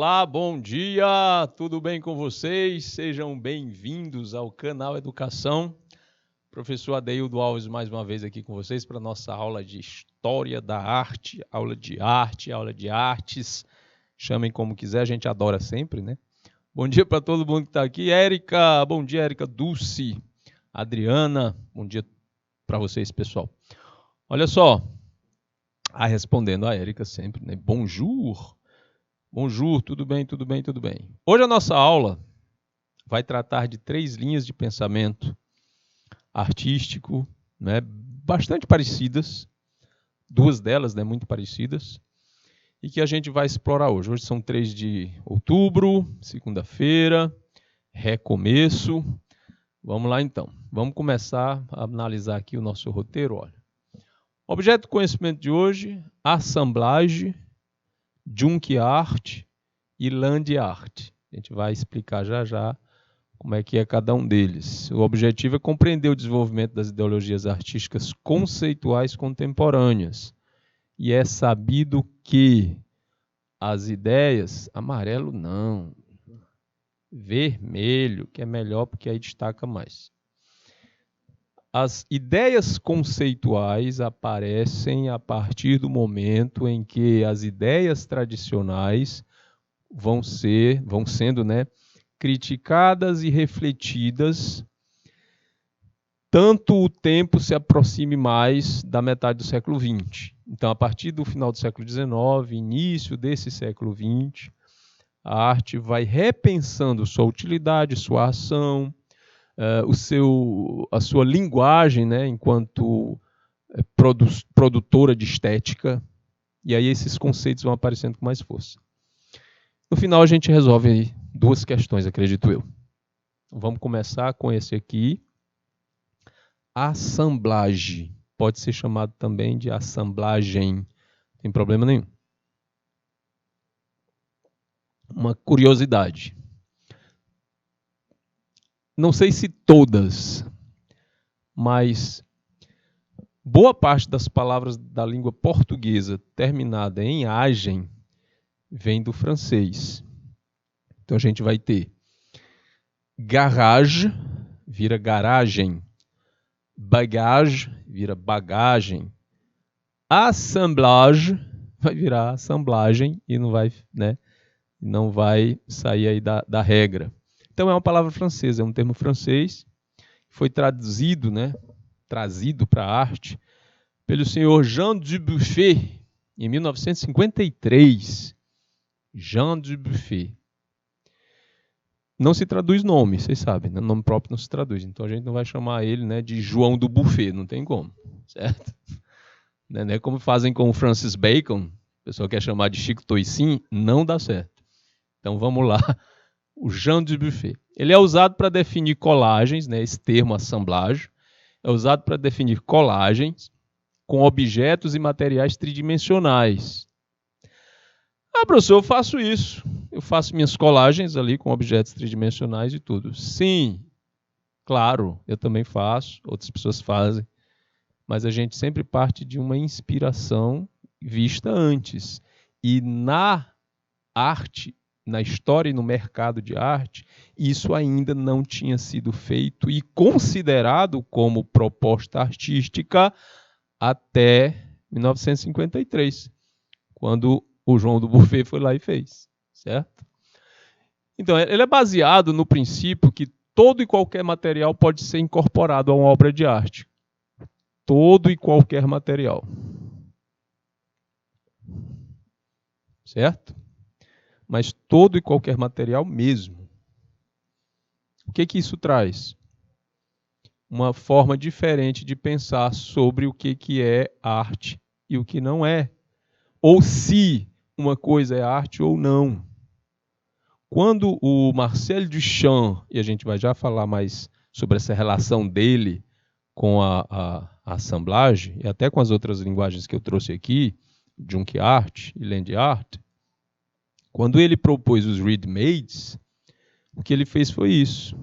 Olá, bom dia, tudo bem com vocês? Sejam bem-vindos ao canal Educação. Professor Adeildo Alves mais uma vez aqui com vocês para a nossa aula de História da Arte, aula de artes, chamem como quiser, a gente adora sempre, né? Bom dia para todo mundo que está aqui. Érica, bom dia, Érica, Dulce, Adriana, bom dia para vocês, pessoal. Olha só, respondendo a Érica sempre, né? Bonjour. Bonjour, tudo bem, tudo bem, tudo bem. Hoje a nossa aula vai tratar de 3 linhas de pensamento artístico, né, bastante parecidas, 2 delas, né, muito parecidas, e que a gente vai explorar hoje. Hoje são 3 de outubro, segunda-feira, recomeço. Vamos lá então, vamos começar a analisar aqui o nosso roteiro. Olha. Objeto do conhecimento de hoje, assemblage, Junkiart e Land Art. A gente vai explicar já já como é que é cada um deles. O objetivo é compreender o desenvolvimento das ideologias artísticas conceituais contemporâneas. E é sabido que as ideias, amarelo não, vermelho, que é melhor porque aí destaca mais. As ideias conceituais aparecem a partir do momento em que as ideias tradicionais vão sendo, né, criticadas e refletidas, tanto o tempo se aproxime mais da metade do século XX. Então, a partir do final do século XIX, início desse século XX, a arte vai repensando sua utilidade, sua ação, a sua linguagem, né, enquanto produtora de estética, e aí esses conceitos vão aparecendo com mais força. No final a gente resolve aí 2 questões, acredito eu. Vamos começar com esse aqui. Assemblage. Pode ser chamado também de assemblagem. Não tem problema nenhum. Uma curiosidade. Não sei se todas, mas boa parte das palavras da língua portuguesa terminada em agem vem do francês. Então a gente vai ter garage, vira garagem. Bagage, vira bagagem. Assemblage, vai virar assemblagem e não vai sair aí da regra. Então é uma palavra francesa, é um termo francês, foi trazido para a arte pelo senhor Jean Dubuffet, em 1953. Jean Dubuffet. Não se traduz nome, vocês sabem, né? Nome próprio não se traduz, então a gente não vai chamar ele, né, de João do Buffet, não tem como, certo? Não é como fazem com o Francis Bacon, o pessoal quer chamar de Chico Toicinho, não dá certo. Então vamos lá. O Jean Dubuffet. Ele é usado para definir colagens, né? Esse termo assemblage é usado para definir colagens com objetos e materiais tridimensionais. Ah, professor, eu faço isso. Eu faço minhas colagens ali com objetos tridimensionais e tudo. Sim, claro, eu também faço, outras pessoas fazem. Mas a gente sempre parte de uma inspiração vista antes. E na arte, na história e no mercado de arte, isso ainda não tinha sido feito e considerado como proposta artística até 1953, quando o João do Buffet foi lá e fez, certo? Então, ele é baseado no princípio que todo e qualquer material pode ser incorporado a uma obra de arte. Todo e qualquer material. Certo? Mas todo e qualquer material mesmo. O que isso traz? Uma forma diferente de pensar sobre o que é arte e o que não é. Ou se uma coisa é arte ou não. Quando o Marcel Duchamp, e a gente vai já falar mais sobre essa relação dele com a assemblage, e até com as outras linguagens que eu trouxe aqui, Junkiart e Land Art, quando ele propôs os ready-mades, o que ele fez foi isso.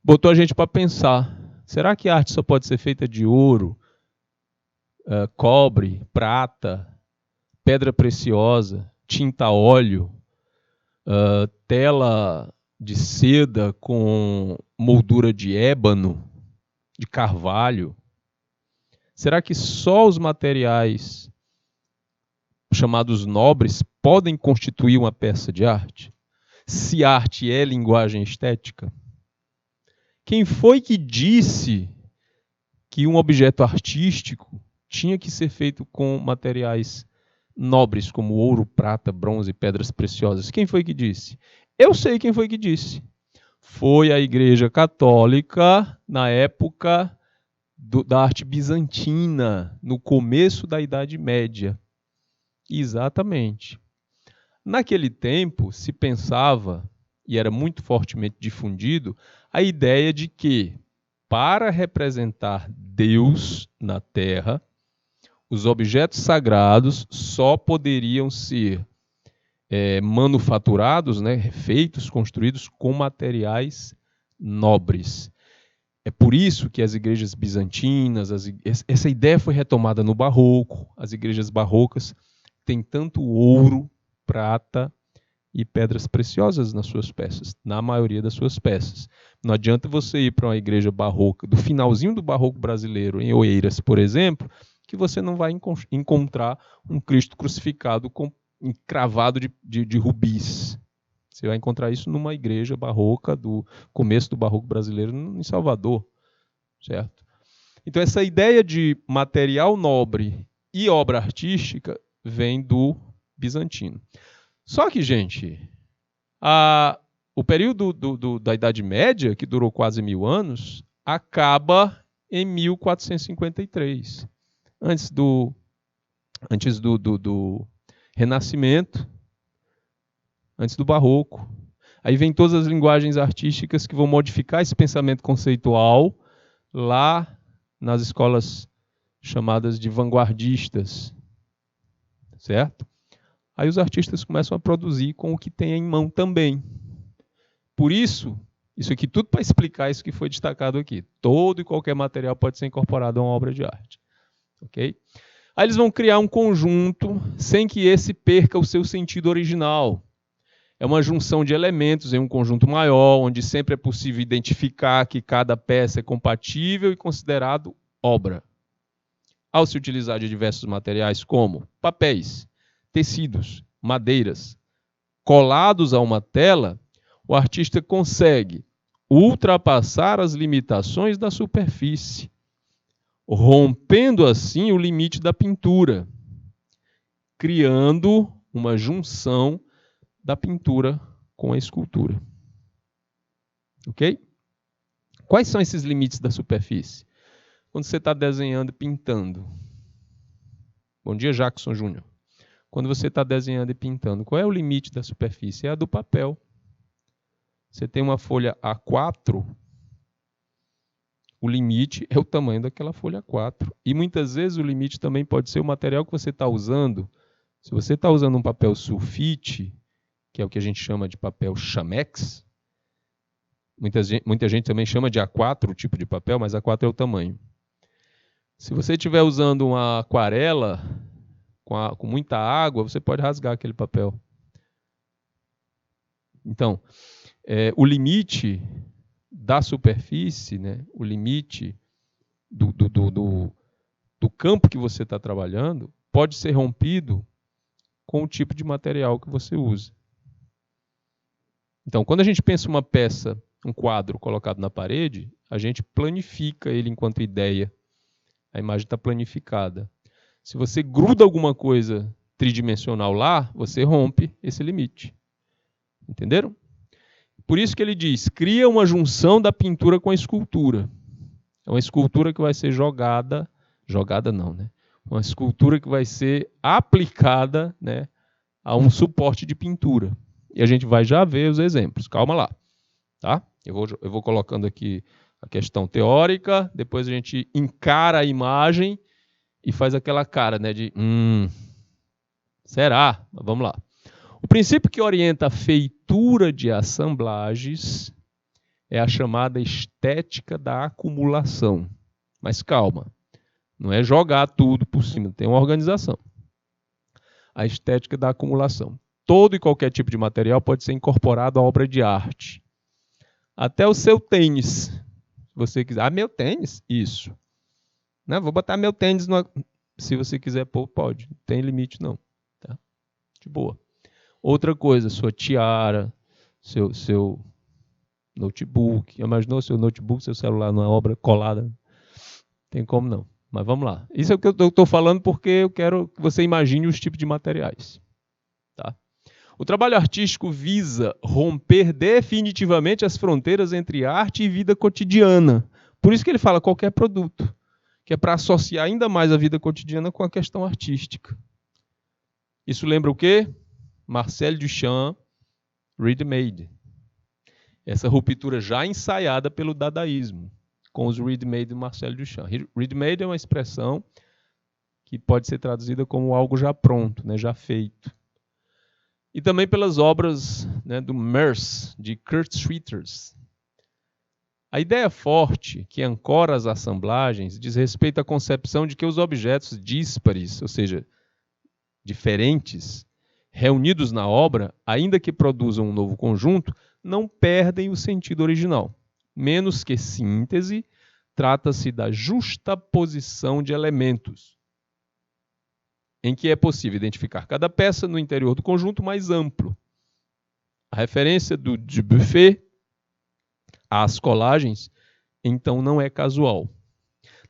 Botou a gente para pensar, será que a arte só pode ser feita de ouro, cobre, prata, pedra preciosa, tinta a óleo, tela de seda com moldura de ébano, de carvalho? Será que só os materiais chamados nobres podem constituir uma peça de arte? Se arte é linguagem estética? Quem foi que disse que um objeto artístico tinha que ser feito com materiais nobres, como ouro, prata, bronze e pedras preciosas? Quem foi que disse? Eu sei quem foi que disse. Foi a Igreja Católica na época da arte bizantina, no começo da Idade Média. Exatamente. Naquele tempo, se pensava, e era muito fortemente difundido, a ideia de que, para representar Deus na Terra, os objetos sagrados só poderiam ser manufaturados, né, feitos, construídos com materiais nobres. É por isso que as igrejas bizantinas, essa ideia foi retomada no Barroco. As igrejas barrocas têm tanto ouro, prata e pedras preciosas nas suas peças, na maioria das suas peças. Não adianta você ir para uma igreja barroca, do finalzinho do barroco brasileiro, em Oeiras, por exemplo, que você não vai encontrar um Cristo crucificado encravado de rubis. Você vai encontrar isso numa igreja barroca do começo do barroco brasileiro em Salvador, certo? Então essa ideia de material nobre e obra artística vem do bizantino. Só que, gente, o período da Idade Média, que durou quase 1000 anos, acaba em 1453, antes do Renascimento, antes do Barroco. Aí vem todas as linguagens artísticas que vão modificar esse pensamento conceitual lá nas escolas chamadas de vanguardistas, certo? Aí os artistas começam a produzir com o que tem em mão também. Por isso aqui tudo para explicar isso que foi destacado aqui. Todo e qualquer material pode ser incorporado a uma obra de arte. Ok? Aí eles vão criar um conjunto sem que esse perca o seu sentido original. É uma junção de elementos em um conjunto maior, onde sempre é possível identificar que cada peça é compatível e considerado obra. Ao se utilizar de diversos materiais como papéis, tecidos, madeiras, colados a uma tela, o artista consegue ultrapassar as limitações da superfície, rompendo assim o limite da pintura, criando uma junção da pintura com a escultura. Ok? Quais são esses limites da superfície? Quando você está desenhando e pintando. Bom dia, Jackson Júnior. Quando você está desenhando e pintando, qual é o limite da superfície? É a do papel. Você tem uma folha A4, o limite é o tamanho daquela folha A4. E muitas vezes o limite também pode ser o material que você está usando. Se você está usando um papel sulfite, que é o que a gente chama de papel chamex, muita gente também chama de A4 o tipo de papel, mas A4 é o tamanho. Se você estiver usando uma aquarela com muita água, você pode rasgar aquele papel. Então, o limite da superfície, né, o limite do campo que você está trabalhando, pode ser rompido com o tipo de material que você usa. Então, quando a gente pensa uma peça, um quadro colocado na parede, a gente planifica ele enquanto ideia. A imagem está planificada. Se você gruda alguma coisa tridimensional lá, você rompe esse limite. Entenderam? Por isso que ele diz, cria uma junção da pintura com a escultura. É uma escultura que vai ser jogada não, né? Uma escultura que vai ser aplicada, né, a um suporte de pintura. E a gente vai já ver os exemplos. Calma lá. Tá? Eu vou colocando aqui a questão teórica, depois a gente encara a imagem e faz aquela cara, né, de será? Mas vamos lá. O princípio que orienta a feitura de assemblagens é a chamada estética da acumulação. Mas calma, não é jogar tudo por cima, tem uma organização. A estética da acumulação. Todo e qualquer tipo de material pode ser incorporado à obra de arte. Até o seu tênis. Se você quiser. Ah, meu tênis? Isso. Não, vou botar meu tênis no... Se você quiser pôr, pode. Não tem limite, não. Tá? De boa. Outra coisa, sua tiara, seu notebook. Imaginou seu notebook, seu celular numa obra colada? Tem como não. Mas vamos lá. Isso é o que eu estou falando porque eu quero que você imagine os tipos de materiais. Tá? O trabalho artístico visa romper definitivamente as fronteiras entre arte e vida cotidiana. Por isso que ele fala qualquer produto, que é para associar ainda mais a vida cotidiana com a questão artística. Isso lembra o quê? Marcel Duchamp, ready-made. Essa ruptura já ensaiada pelo dadaísmo, com os ready-made de Marcel Duchamp. Ready-made é uma expressão que pode ser traduzida como algo já pronto, né, já feito. E também pelas obras, né, do Merce, de Kurt Schwitters. A ideia forte que ancora as assemblagens diz respeito à concepção de que os objetos díspares, ou seja, diferentes, reunidos na obra, ainda que produzam um novo conjunto, não perdem o sentido original. Menos que síntese, trata-se da justaposição de elementos, em que é possível identificar cada peça no interior do conjunto mais amplo. A referência do Dubuffet às colagens, então, não é casual.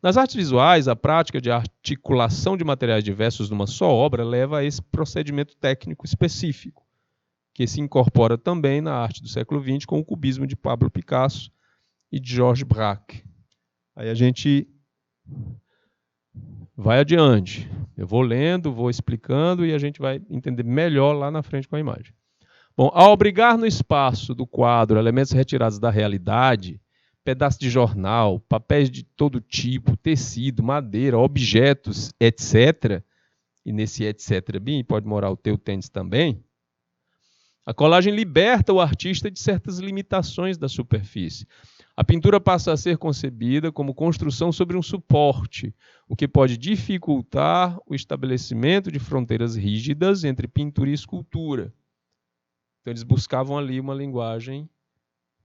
Nas artes visuais, a prática de articulação de materiais diversos numa só obra leva a esse procedimento técnico específico, que se incorpora também na arte do século XX com o cubismo de Pablo Picasso e de Georges Braque. Aí a gente vai adiante. Eu vou lendo, vou explicando e a gente vai entender melhor lá na frente com a imagem. Bom, ao abrigar no espaço do quadro elementos retirados da realidade, pedaços de jornal, papéis de todo tipo, tecido, madeira, objetos, etc., e nesse etc. bem, pode morar o teu tênis também, a colagem liberta o artista de certas limitações da superfície. A pintura passa a ser concebida como construção sobre um suporte, o que pode dificultar o estabelecimento de fronteiras rígidas entre pintura e escultura. Então, eles buscavam ali uma linguagem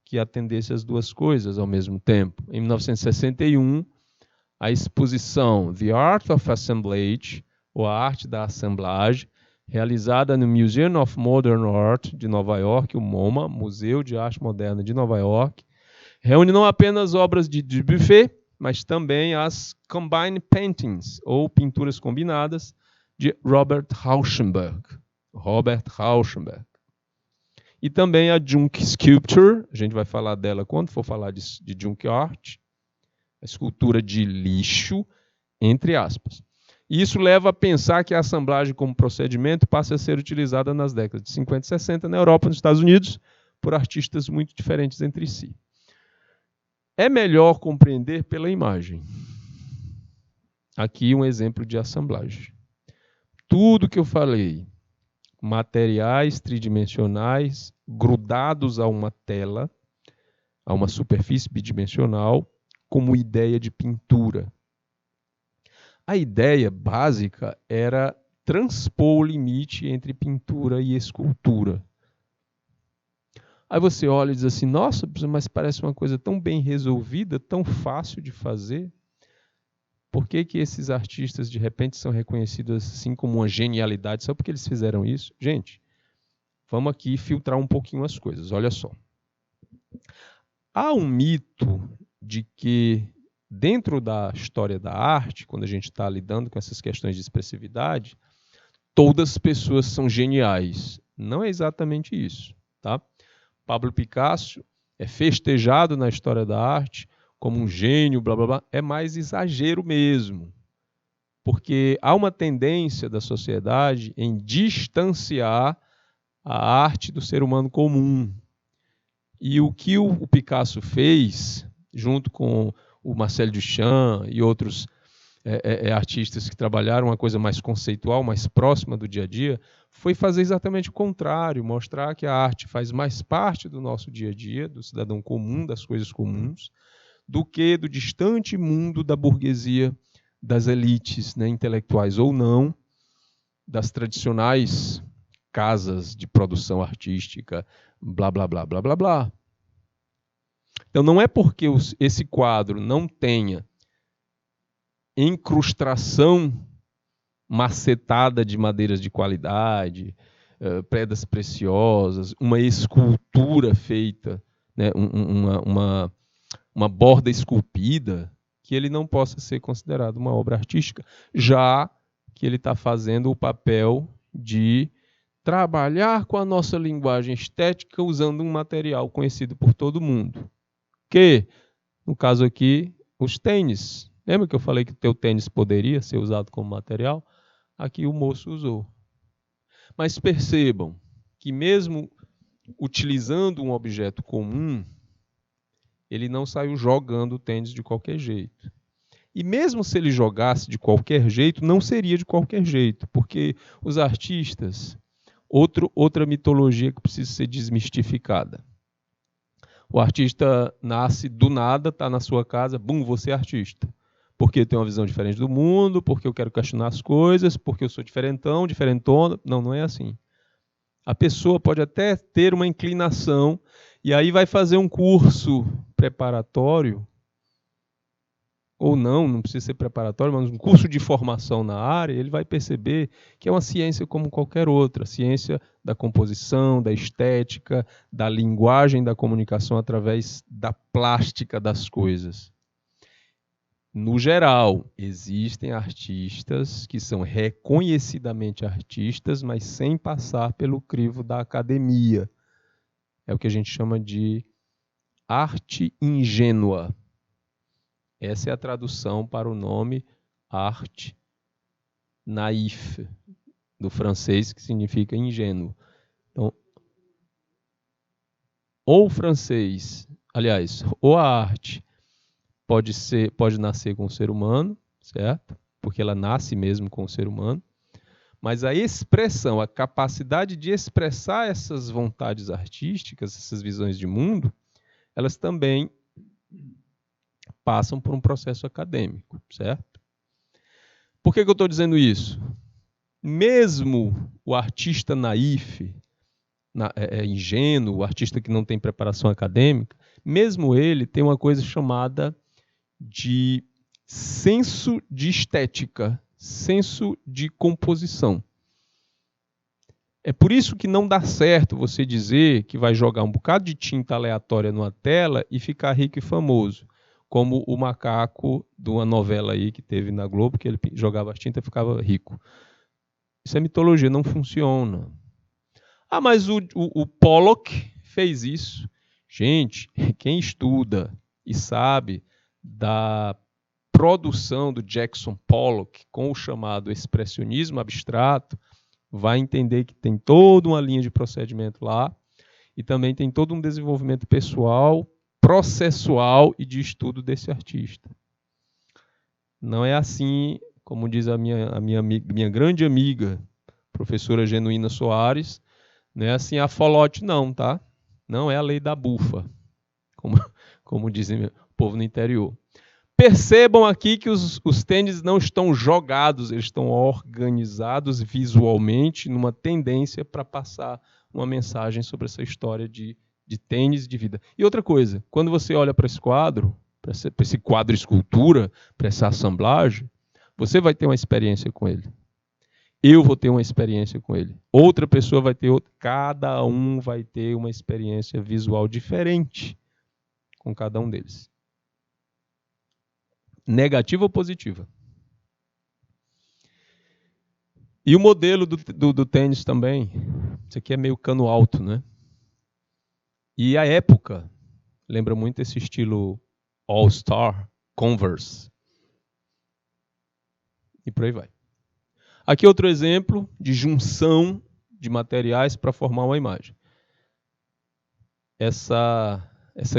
que atendesse as duas coisas ao mesmo tempo. Em 1961, a exposição The Art of Assemblage, ou a Arte da Assemblagem, realizada no Museum of Modern Art de Nova York, o MoMA, Museu de Arte Moderna de Nova York, reúne não apenas obras de Dubuffet, mas também as Combined Paintings, ou pinturas combinadas, de Robert Rauschenberg. E também a Junk Sculpture, a gente vai falar dela quando for falar de Junk Art, a escultura de lixo, entre aspas. E isso leva a pensar que a assemblagem como procedimento passa a ser utilizada nas décadas de 50 e 60 na Europa e nos Estados Unidos por artistas muito diferentes entre si. É melhor compreender pela imagem. Aqui um exemplo de assemblagem. Tudo que eu falei, materiais tridimensionais grudados a uma tela, a uma superfície bidimensional, como ideia de pintura. A ideia básica era transpor o limite entre pintura e escultura. Aí você olha e diz assim, nossa, mas parece uma coisa tão bem resolvida, tão fácil de fazer. Por que que esses artistas, de repente, são reconhecidos assim como uma genialidade só porque eles fizeram isso? Gente, vamos aqui filtrar um pouquinho as coisas, olha só. Há um mito de que, dentro da história da arte, quando a gente está lidando com essas questões de expressividade, todas as pessoas são geniais. Não é exatamente isso, tá? Pablo Picasso é festejado na história da arte como um gênio, blá, blá, blá. É mais exagero mesmo. Porque há uma tendência da sociedade em distanciar a arte do ser humano comum. E o que o Picasso fez, junto com o Marcel Duchamp e outros artistas que trabalharam uma coisa mais conceitual, mais próxima do dia a dia, foi fazer exatamente o contrário, mostrar que a arte faz mais parte do nosso dia a dia, do cidadão comum, das coisas comuns, do que do distante mundo da burguesia, das elites, né, intelectuais ou não, das tradicionais casas de produção artística, blá, blá, blá, blá, blá, blá. Então, não é porque esse quadro não tenha incrustação macetada de madeiras de qualidade, pedras preciosas, uma escultura feita, né, uma borda esculpida, que ele não possa ser considerado uma obra artística, já que ele está fazendo o papel de trabalhar com a nossa linguagem estética usando um material conhecido por todo mundo. Que, no caso aqui, os tênis. Lembra que eu falei que o teu tênis poderia ser usado como material? Aqui o moço usou. Mas percebam que mesmo utilizando um objeto comum, ele não saiu jogando o tênis de qualquer jeito. E mesmo se ele jogasse de qualquer jeito, não seria de qualquer jeito, porque os artistas, outra mitologia que precisa ser desmistificada. O artista nasce do nada, está na sua casa, bum, você é artista. Porque eu tenho uma visão diferente do mundo, porque eu quero questionar as coisas, porque eu sou diferentão, diferentona. Não, não é assim. A pessoa pode até ter uma inclinação e aí vai fazer um curso preparatório, ou não precisa ser preparatório, mas um curso de formação na área, ele vai perceber que é uma ciência como qualquer outra, a ciência da composição, da estética, da linguagem da comunicação através da plástica das coisas. No geral, existem artistas que são reconhecidamente artistas, mas sem passar pelo crivo da academia. É o que a gente chama de arte ingênua. Essa é a tradução para o nome arte naïf, do francês, que significa ingênuo. Então, ou o francês, aliás, ou a arte pode nascer com o ser humano, certo? Porque ela nasce mesmo com o ser humano, mas a expressão, a capacidade de expressar essas vontades artísticas, essas visões de mundo, elas também passam por um processo acadêmico, certo? Por que eu estou dizendo isso? Mesmo o artista naïf, ingênuo, o artista que não tem preparação acadêmica, mesmo ele tem uma coisa chamada de senso de estética, senso de composição. É por isso que não dá certo você dizer que vai jogar um bocado de tinta aleatória numa tela e ficar rico e famoso, como o macaco de uma novela aí que teve na Globo, que ele jogava tinta e ficava rico. Isso é mitologia, não funciona. Ah, mas o Pollock fez isso. Gente, quem estuda e sabe da produção do Jackson Pollock com o chamado expressionismo abstrato, vai entender que tem toda uma linha de procedimento lá e também tem todo um desenvolvimento pessoal, processual e de estudo desse artista. Não é assim, como diz a minha grande amiga, professora Genuína Soares, não é assim a folote não, tá? Não é a lei da bufa, como dizem o povo no interior. Percebam aqui que os tênis não estão jogados, eles estão organizados visualmente numa tendência para passar uma mensagem sobre essa história de tênis de vida. E outra coisa, quando você olha para esse quadro, para esse quadro escultura, para essa assemblagem, você vai ter uma experiência com ele. Eu vou ter uma experiência com ele. Outra pessoa vai ter outra. Cada um vai ter uma experiência visual diferente com cada um deles. Negativa ou positiva? E o modelo do tênis também. Isso aqui é meio cano alto, né? E a época lembra muito esse estilo All-Star, Converse. E por aí vai. Aqui outro exemplo de junção de materiais para formar uma imagem. Essa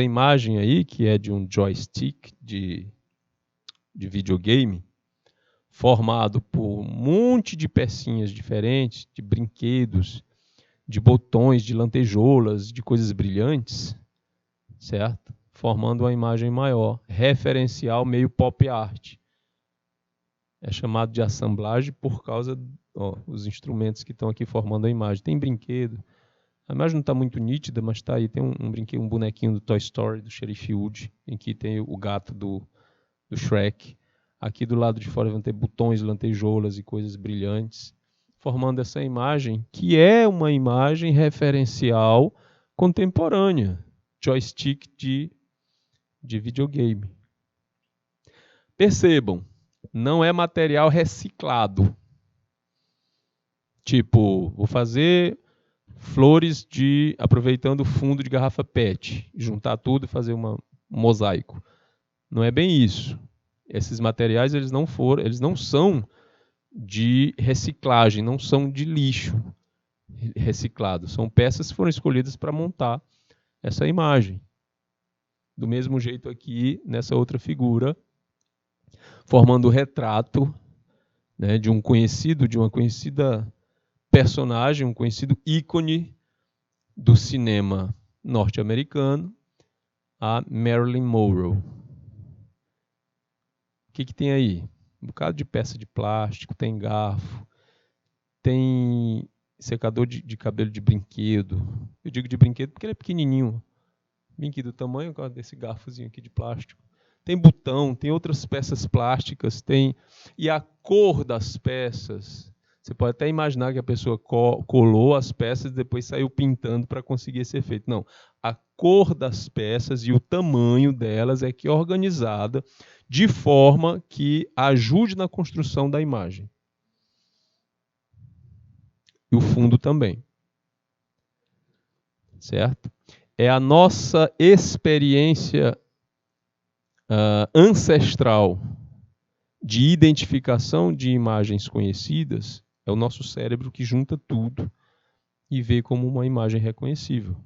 imagem aí, que é de um joystick de videogame, formado por um monte de pecinhas diferentes, de brinquedos, de botões, de lantejoulas, de coisas brilhantes, certo? Formando uma imagem maior, referencial, meio pop art. É chamado de assemblagem por causa dos instrumentos que estão aqui formando a imagem. Tem brinquedo. A imagem não está muito nítida, mas está aí. Tem um brinquedo, um bonequinho do Toy Story, do Sheriff Wood, em que tem o gato do Shrek. Aqui do lado de fora vão ter botões, lantejoulas e coisas brilhantes, formando essa imagem, que é uma imagem referencial contemporânea, joystick de videogame. Percebam, não é material reciclado. Tipo, vou fazer flores aproveitando o fundo de garrafa PET, juntar tudo e fazer um mosaico. Não é bem isso. Esses materiais eles não são de reciclagem, não são de lixo reciclado. São peças que foram escolhidas para montar essa imagem. Do mesmo jeito aqui, nessa outra figura, formando o retrato, né, de uma conhecida personagem, um conhecido ícone do cinema norte-americano, a Marilyn Monroe. O que tem aí? Um bocado de peça de plástico, tem garfo, tem secador de cabelo de brinquedo. Eu digo de brinquedo porque ele é pequenininho. Brinquedo do tamanho desse garfozinho aqui de plástico. Tem botão, tem outras peças plásticas, e a cor das peças. Você pode até imaginar que a pessoa colou as peças e depois saiu pintando para conseguir esse efeito. Não, a cor das peças e o tamanho delas é que é organizada de forma que ajude na construção da imagem. E o fundo também. Certo? É a nossa experiência ancestral de identificação de imagens conhecidas, é o nosso cérebro que junta tudo e vê como uma imagem reconhecível.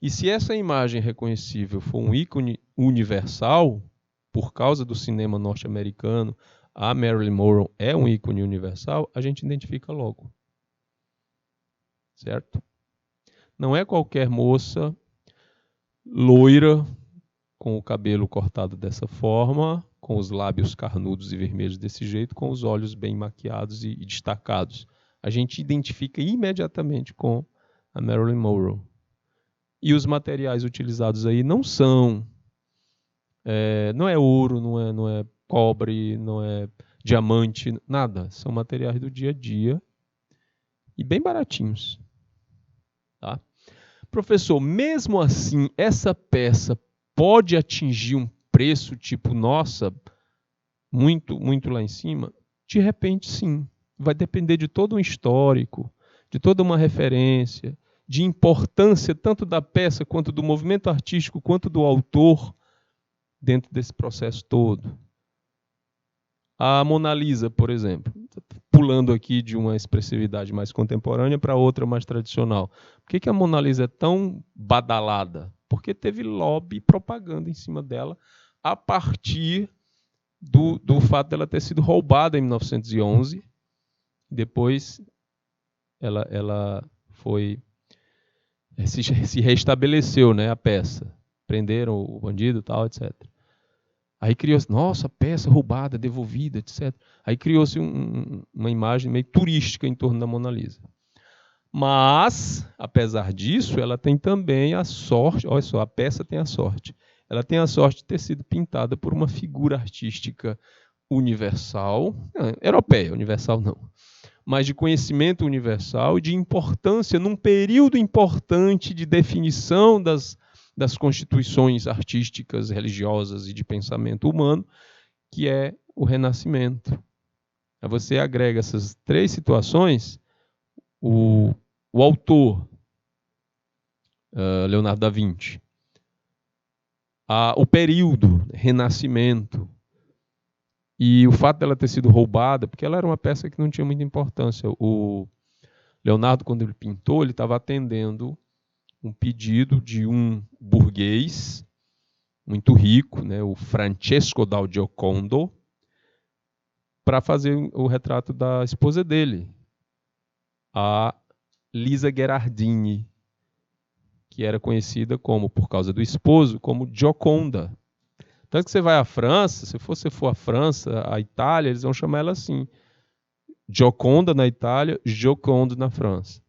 E se essa imagem reconhecível for um ícone universal, por causa do cinema norte-americano, a Marilyn Monroe é um ícone universal, a gente identifica logo. Certo? Não é qualquer moça loira, com o cabelo cortado dessa forma, com os lábios carnudos e vermelhos desse jeito, com os olhos bem maquiados e destacados. A gente identifica imediatamente com a Marilyn Monroe. E os materiais utilizados aí não são, não é ouro, não é cobre, não é diamante, nada. São materiais do dia a dia e bem baratinhos. Tá? Professor, mesmo assim, essa peça pode atingir um preço tipo, nossa, muito, muito lá em cima? De repente, sim. Vai depender de todo um histórico, de toda uma referência, de importância tanto da peça, quanto do movimento artístico, quanto do autor dentro desse processo todo. A Mona Lisa, por exemplo, pulando aqui de uma expressividade mais contemporânea para outra mais tradicional. Por que a Mona Lisa é tão badalada? Porque teve lobby e propaganda em cima dela a partir do fato dela ter sido roubada em 1911. Depois ela foi se restabeleceu, né, a peça. Prenderam o bandido e tal, etc. Aí criou-se, nossa, peça roubada, devolvida, etc. Aí criou-se uma imagem meio turística em torno da Mona Lisa. Mas, apesar disso, ela tem também a sorte, olha só, a peça tem a sorte. Ela tem a sorte de ter sido pintada por uma figura artística universal, europeia, universal não, mas de conhecimento universal e de importância num período importante de definição das constituições artísticas, religiosas e de pensamento humano, que é o Renascimento. Aí você agrega essas três situações, o autor, Leonardo da Vinci, o período, Renascimento, e o fato dela ter sido roubada, porque ela era uma peça que não tinha muita importância. O Leonardo, quando ele pintou, ele estava atendendo um pedido de um burguês muito rico, né, o Francesco dal Giocondo, para fazer o retrato da esposa dele, a Lisa Gherardini, que era conhecida como, por causa do esposo, como Gioconda. Tanto que você vai à França, se você for à França, à Itália, eles vão chamar ela assim. Gioconda na Itália, Gioconde na França.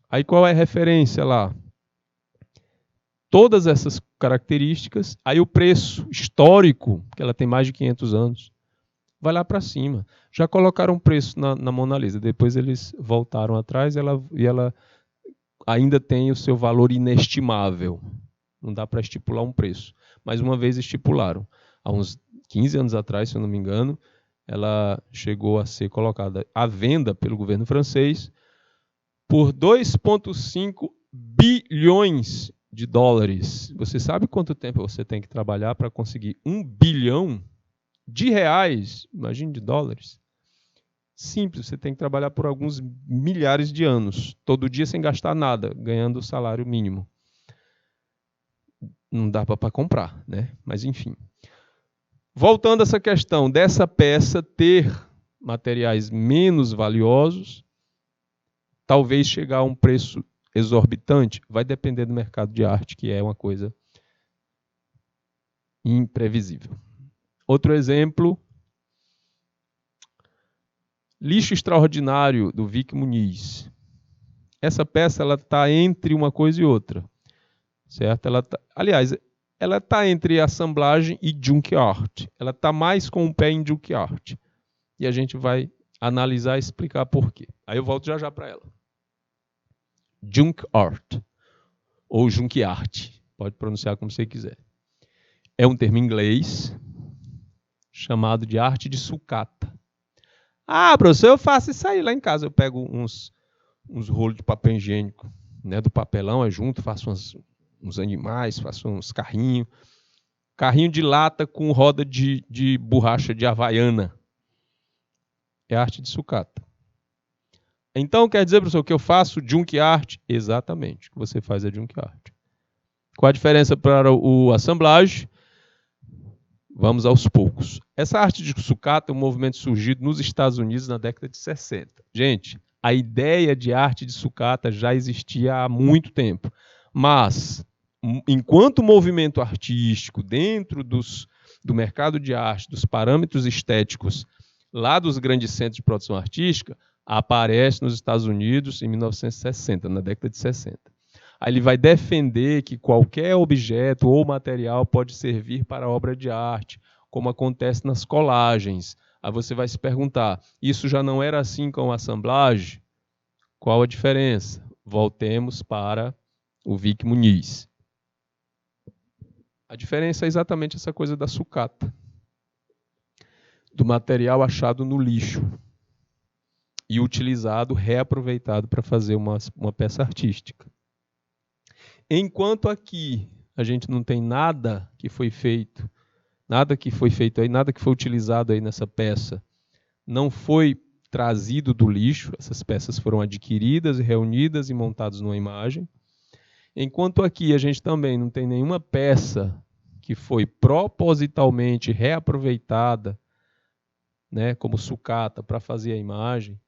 Aí qual é a referência lá? Todas essas características, aí o preço histórico, que ela tem mais de 500 anos, vai lá para cima. Já colocaram preço na Mona Lisa, depois eles voltaram atrás e ela ainda tem o seu valor inestimável. Não dá para estipular um preço. Mas uma vez estipularam. Há uns 15 anos atrás, se eu não me engano, ela chegou a ser colocada à venda pelo governo francês por 2,5 bilhões de dólares. Você sabe quanto tempo você tem que trabalhar para conseguir 1 bilhão de reais? Imagine de dólares. Simples, você tem que trabalhar por alguns milhares de anos, todo dia sem gastar nada, ganhando o salário mínimo. Não dá para comprar, né? Mas enfim. Voltando a essa questão dessa peça ter materiais menos valiosos, talvez chegar a um preço exorbitante, vai depender do mercado de arte, que é uma coisa imprevisível. Outro exemplo, Lixo Extraordinário, do Vic Muniz. Essa peça está entre uma coisa e outra, certo? Aliás, ela está entre assemblagem e junk art. Ela está mais com o pé em junk art. E a gente vai analisar e explicar por quê. Aí eu volto já para ela. Junk art, ou junk art, pode pronunciar como você quiser. É um termo em inglês chamado de arte de sucata. Ah, professor, eu faço isso aí lá em casa. Eu pego uns rolos de papel higiênico, né, do papelão, aí junto, faço uns animais, faço uns carrinhos. Carrinho de lata com roda de borracha de Havaiana. É arte de sucata. Então, quer dizer, professor, que eu faço junk art? Exatamente, o que você faz é junk art. Qual a diferença para o assemblage? Vamos aos poucos. Essa arte de sucata é um movimento surgido nos Estados Unidos na década de 60. Gente, a ideia de arte de sucata já existia há muito tempo. Mas, enquanto movimento artístico dentro do mercado de arte, dos parâmetros estéticos lá dos grandes centros de produção artística, aparece nos Estados Unidos em 1960, na década de 60. Aí ele vai defender que qualquer objeto ou material pode servir para obra de arte, como acontece nas colagens. Aí você vai se perguntar, isso já não era assim com a assemblagem? Qual a diferença? Voltemos para o Vic Muniz. A diferença é exatamente essa coisa da sucata, do material achado no lixo e utilizado, reaproveitado para fazer uma peça artística. Enquanto aqui a gente não tem nada que foi feito aí, nada que foi utilizado aí nessa peça, não foi trazido do lixo, essas peças foram adquiridas e reunidas e montadas numa imagem. Enquanto aqui a gente também não tem nenhuma peça que foi propositalmente reaproveitada, né, como sucata para fazer a imagem,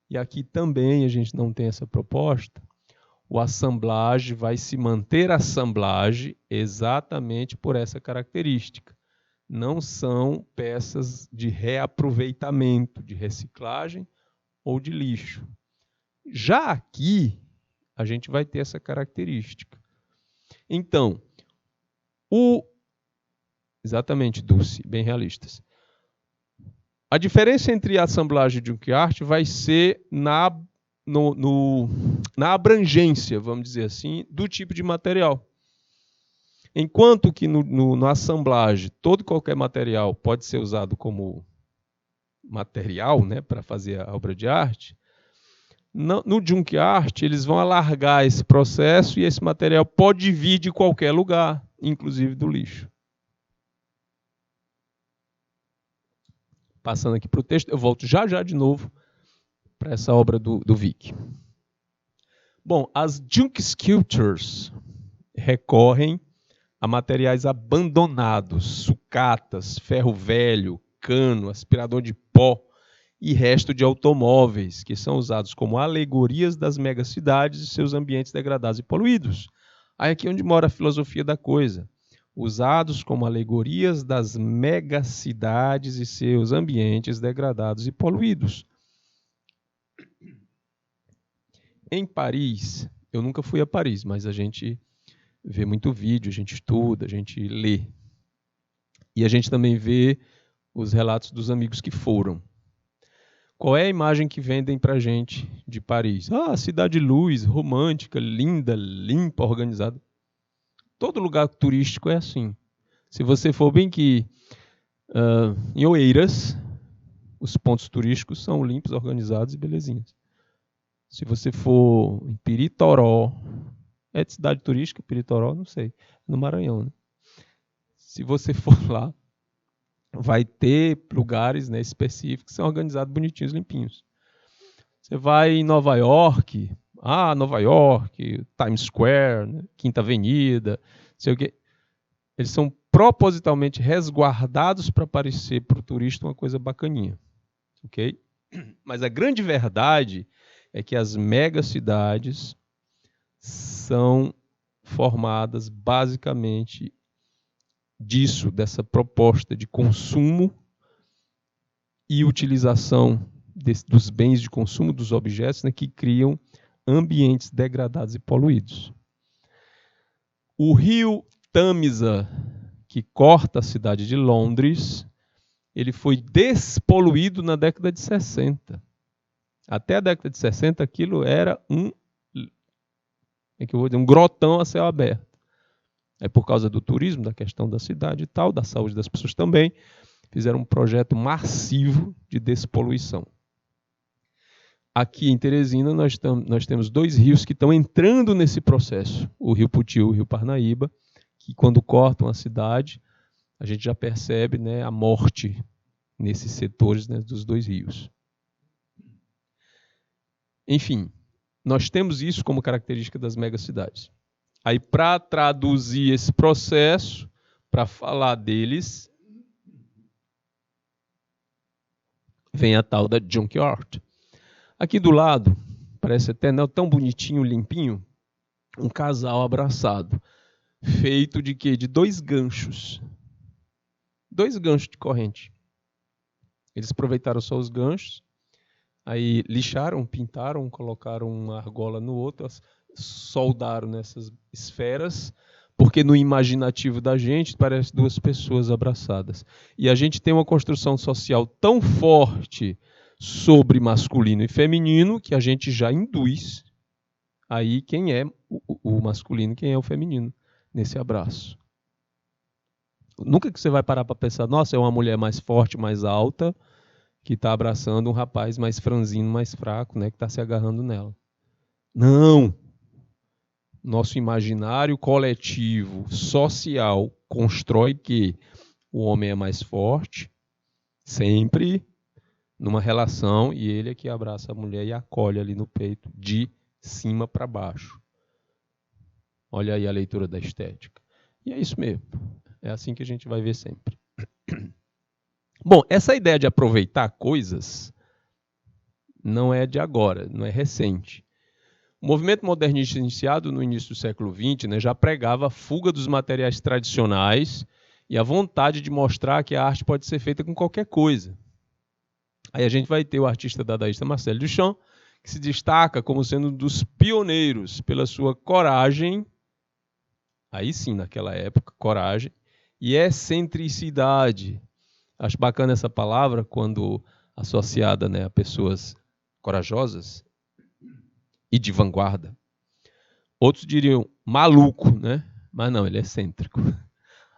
e aqui também a gente não tem essa proposta, o assemblage vai se manter assemblage exatamente por essa característica. Não são peças de reaproveitamento, de reciclagem ou de lixo. Já aqui, a gente vai ter essa característica. Então, exatamente, Dulce, bem realistas. A diferença entre a assemblagem e junk art vai ser na abrangência, vamos dizer assim, do tipo de material. Enquanto que na assemblagem, todo e qualquer material pode ser usado como material, né, para fazer a obra de arte, no junk art eles vão alargar esse processo e esse material pode vir de qualquer lugar, inclusive do lixo. Passando aqui para o texto, eu volto já de novo para essa obra do Vic. Bom, as junk sculptures recorrem a materiais abandonados, sucatas, ferro velho, cano, aspirador de pó e resto de automóveis, que são usados como alegorias das megacidades e seus ambientes degradados e poluídos. Aí aqui é onde mora a filosofia da coisa. usados como alegorias das megacidades e seus ambientes degradados e poluídos. Em Paris, eu nunca fui a Paris, mas a gente vê muito vídeo, a gente estuda, a gente lê. E a gente também vê os relatos dos amigos que foram. Qual é a imagem que vendem pra gente de Paris? Ah, cidade de luz, romântica, linda, limpa, organizada. Todo lugar turístico é assim. Se você for bem que em Oeiras, os pontos turísticos são limpos, organizados e belezinhas. Se você for em Piritoró, é de cidade turística, Piritoró, não sei, no Maranhão, né? Se você for lá, vai ter lugares, né, específicos que são organizados bonitinhos, limpinhos. Você vai em Nova York, Nova York, Times Square, né, Quinta Avenida, não sei o quê. Eles são propositalmente resguardados para parecer para o turista uma coisa bacaninha. Ok? Mas a grande verdade é que as megacidades são formadas basicamente disso, dessa proposta de consumo e utilização dos bens de consumo, dos objetos, né, que criam ambientes degradados e poluídos. O rio Tâmisa, que corta a cidade de Londres, ele foi despoluído na década de 60. Até a década de 60, aquilo era um grotão a céu aberto. É por causa do turismo, da questão da cidade e tal, da saúde das pessoas também, fizeram um projeto massivo de despoluição. Aqui em Teresina nós temos dois rios que estão entrando nesse processo, o Rio Puti e o Rio Parnaíba, que quando cortam a cidade, a gente já percebe, né, a morte nesses setores, né, dos dois rios. Enfim, nós temos isso como característica das megacidades. Aí, para traduzir esse processo, para falar deles, vem a tal da junkyard. Aqui do lado, parece até não tão bonitinho, limpinho, um casal abraçado, feito de quê? De dois ganchos. Dois ganchos de corrente. Eles aproveitaram só os ganchos, aí lixaram, pintaram, colocaram uma argola no outro, soldaram nessas esferas, porque no imaginativo da gente parece duas pessoas abraçadas. E a gente tem uma construção social tão forte sobre masculino e feminino que a gente já induz aí quem é o masculino e quem é o feminino nesse abraço. Nunca que você vai parar para pensar, nossa, é uma mulher mais forte, mais alta, que está abraçando um rapaz mais franzino, mais fraco, né, que está se agarrando nela. Não! Nosso imaginário coletivo, social, constrói que o homem é mais forte, sempre, numa relação, e ele é que abraça a mulher e acolhe ali no peito, de cima para baixo. Olha aí a leitura da estética. E é isso mesmo. É assim que a gente vai ver sempre. Bom, essa ideia de aproveitar coisas não é de agora, não é recente. O movimento modernista iniciado no início do século XX, né, já pregava a fuga dos materiais tradicionais e a vontade de mostrar que a arte pode ser feita com qualquer coisa. Aí a gente vai ter o artista dadaísta Marcel Duchamp, que se destaca como sendo um dos pioneiros pela sua coragem, aí sim, naquela época, coragem, e excentricidade. Acho bacana essa palavra quando associada, né, a pessoas corajosas e de vanguarda. Outros diriam maluco, né? Mas não, ele é excêntrico.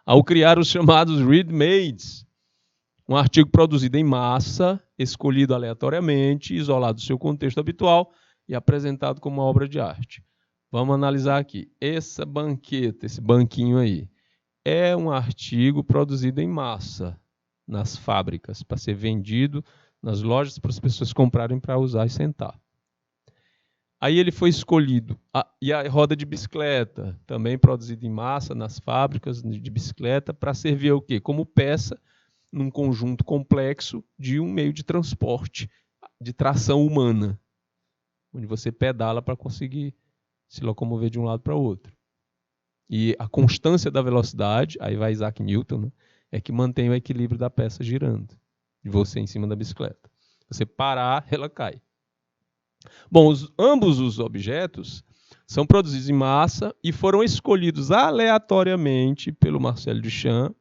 Ao criar os chamados ready-mades, um artigo produzido em massa, escolhido aleatoriamente, isolado do seu contexto habitual e apresentado como uma obra de arte. Vamos analisar aqui. Essa banqueta, esse banquinho aí, é um artigo produzido em massa nas fábricas, para ser vendido nas lojas para as pessoas comprarem para usar e sentar. Aí ele foi escolhido. E a roda de bicicleta, também produzida em massa nas fábricas de bicicleta, para servir o quê? Como peça num conjunto complexo de um meio de transporte, de tração humana, onde você pedala para conseguir se locomover de um lado para o outro. E a constância da velocidade, aí vai Isaac Newton, né, é que mantém o equilíbrio da peça girando, de você em cima da bicicleta. Você parar, ela cai. Bom, ambos os objetos são produzidos em massa e foram escolhidos aleatoriamente pelo Marcel Duchamp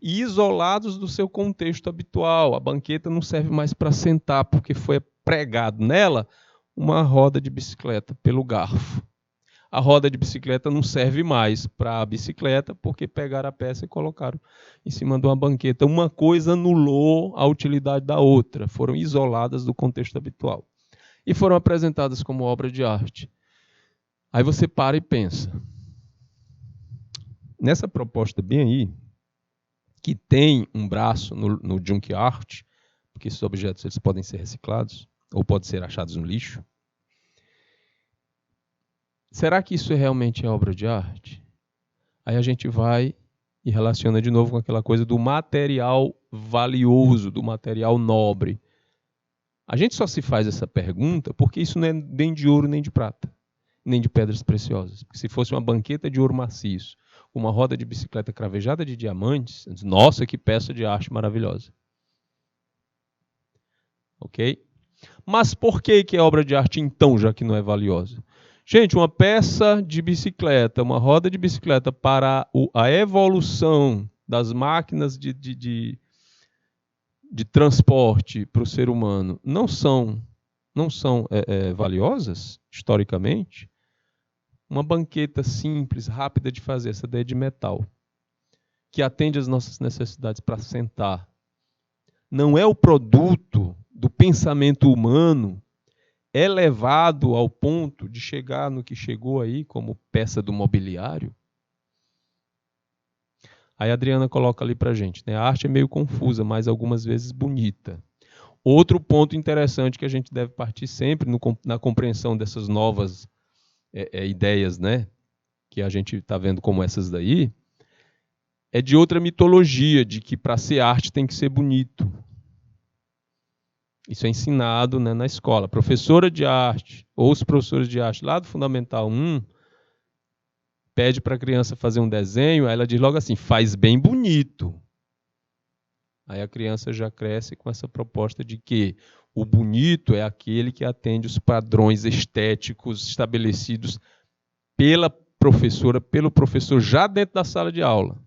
e isolados do seu contexto habitual. A banqueta não serve mais para sentar, porque foi pregado nela uma roda de bicicleta pelo garfo. A roda de bicicleta não serve mais para a bicicleta, porque pegaram a peça e colocaram em cima de uma banqueta. Uma coisa anulou a utilidade da outra, foram isoladas do contexto habitual. E foram apresentadas como obra de arte. Aí você para e pensa. Nessa proposta bem aí, que tem um braço no junk art, porque esses objetos eles podem ser reciclados, ou podem ser achados no lixo, será que isso realmente é obra de arte? Aí a gente vai e relaciona de novo com aquela coisa do material valioso, do material nobre. A gente só se faz essa pergunta porque isso não é nem de ouro nem de prata, nem de pedras preciosas. Porque se fosse uma banqueta de ouro maciço, uma roda de bicicleta cravejada de diamantes, nossa, que peça de arte maravilhosa. Ok? Mas por que é obra de arte então, já que não é valiosa? Gente, uma peça de bicicleta, uma roda de bicicleta para a evolução das máquinas de transporte para o ser humano não são valiosas, historicamente. Uma banqueta simples, rápida de fazer, essa daí é de metal, que atende às nossas necessidades para sentar. Não é o produto do pensamento humano elevado ao ponto de chegar no que chegou aí como peça do mobiliário? Aí a Adriana coloca ali para a gente, né? A arte é meio confusa, mas algumas vezes bonita. Outro ponto interessante que a gente deve partir sempre na compreensão dessas novas ideias, né, que a gente está vendo como essas daí, é de outra mitologia, de que para ser arte tem que ser bonito. Isso é ensinado, né, na escola. A professora de arte, ou os professores de arte lá do Fundamental 1, pede para a criança fazer um desenho, aí ela diz logo assim, faz bem bonito. Aí a criança já cresce com essa proposta de que o bonito é aquele que atende os padrões estéticos estabelecidos pela professora, pelo professor já dentro da sala de aula.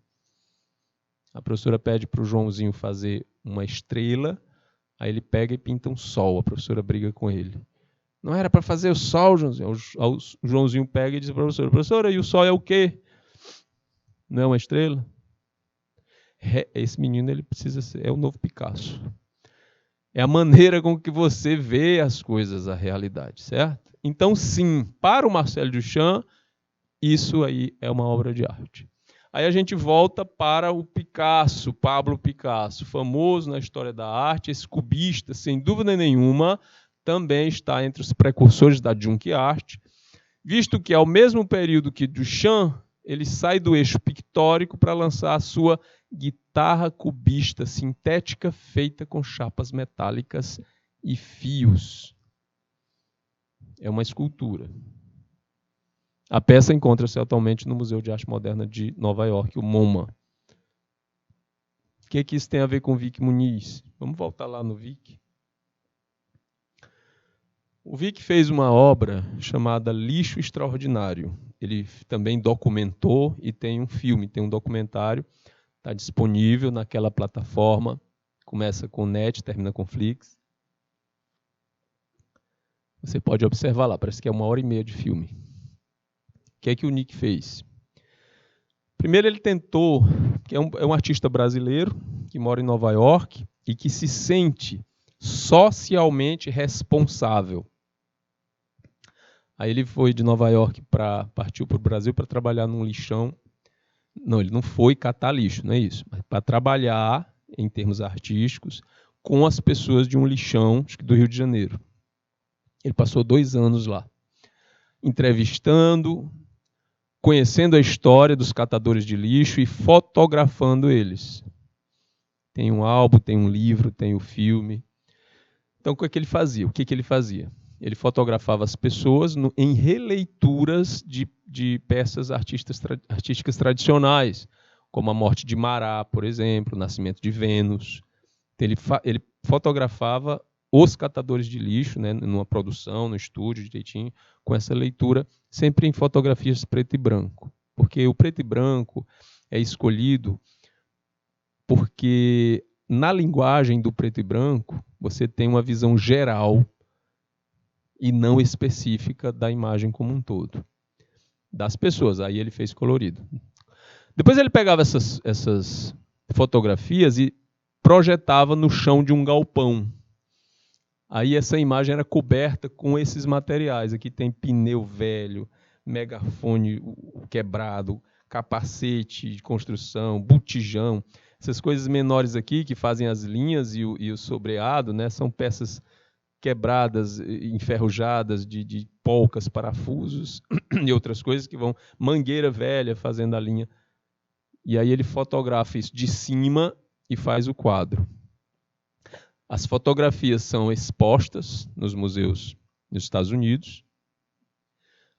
A professora pede para o Joãozinho fazer uma estrela, aí ele pega e pinta um sol, a professora briga com ele. Não era para fazer o sol, Joãozinho. O Joãozinho pega e diz para a professora, e o sol é o quê? Não é uma estrela? Esse menino ele precisa ser, é o novo Picasso. É a maneira com que você vê as coisas, a realidade, certo? Então, sim, para o Marcel Duchamp, isso aí é uma obra de arte. Aí a gente volta para o Picasso, Pablo Picasso, famoso na história da arte, esse cubista, sem dúvida nenhuma, também está entre os precursores da junk art, visto que ao mesmo período que Duchamp, ele sai do eixo pictórico para lançar a sua guitarra cubista sintética feita com chapas metálicas e fios. É uma escultura. A peça encontra-se atualmente no Museu de Arte Moderna de Nova York, o MoMA. O que isso tem a ver com Vic Muniz? Vamos voltar lá no Vic. O Vic fez uma obra chamada Lixo Extraordinário. Ele também documentou e tem um filme, tem um documentário, está disponível naquela plataforma, começa com Net, termina com Flix. Você pode observar lá, parece que é 1h30 de filme. O que é que o Nick fez? Primeiro ele tentou, que é um artista brasileiro, que mora em Nova York e que se sente socialmente responsável. Aí ele foi de Nova York, partiu para o Brasil para trabalhar num lixão. Não, ele não foi catar lixo, não é isso. Mas para trabalhar, em termos artísticos, com as pessoas de um lixão, acho que do Rio de Janeiro. Ele passou 2 anos lá, entrevistando, conhecendo a história dos catadores de lixo e fotografando eles. Tem um álbum, tem um livro, tem o filme. Então, o que ele fazia? ele fotografava as pessoas em releituras de peças artísticas tradicionais, como a morte de Mará, por exemplo, o nascimento de Vênus. Então, ele fotografava os catadores de lixo, né, numa produção, no estúdio, direitinho, com essa leitura, sempre em fotografias preto e branco. Porque o preto e branco é escolhido porque, na linguagem do preto e branco, você tem uma visão geral e não específica da imagem como um todo. Das pessoas, aí ele fez colorido. Depois ele pegava essas fotografias e projetava no chão de um galpão. Aí essa imagem era coberta com esses materiais. Aqui tem pneu velho, megafone quebrado, capacete de construção, botijão. Essas coisas menores aqui que fazem as linhas e o sobreado, né, são peças quebradas, enferrujadas de polcas, parafusos e outras coisas que vão, mangueira velha fazendo a linha. E aí ele fotografa isso de cima e faz o quadro. As fotografias são expostas nos museus nos Estados Unidos.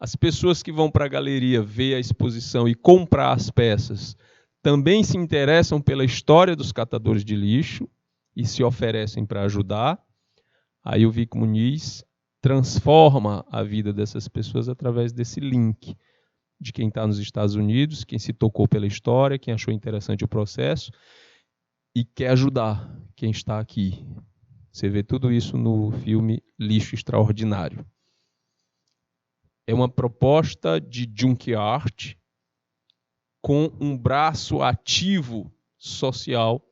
As pessoas que vão para a galeria ver a exposição e comprar as peças também se interessam pela história dos catadores de lixo e se oferecem para ajudar. Aí o Vic Muniz transforma a vida dessas pessoas através desse link de quem está nos Estados Unidos, quem se tocou pela história, quem achou interessante o processo e quer ajudar quem está aqui. Você vê tudo isso no filme Lixo Extraordinário. É uma proposta de junk art com um braço ativo social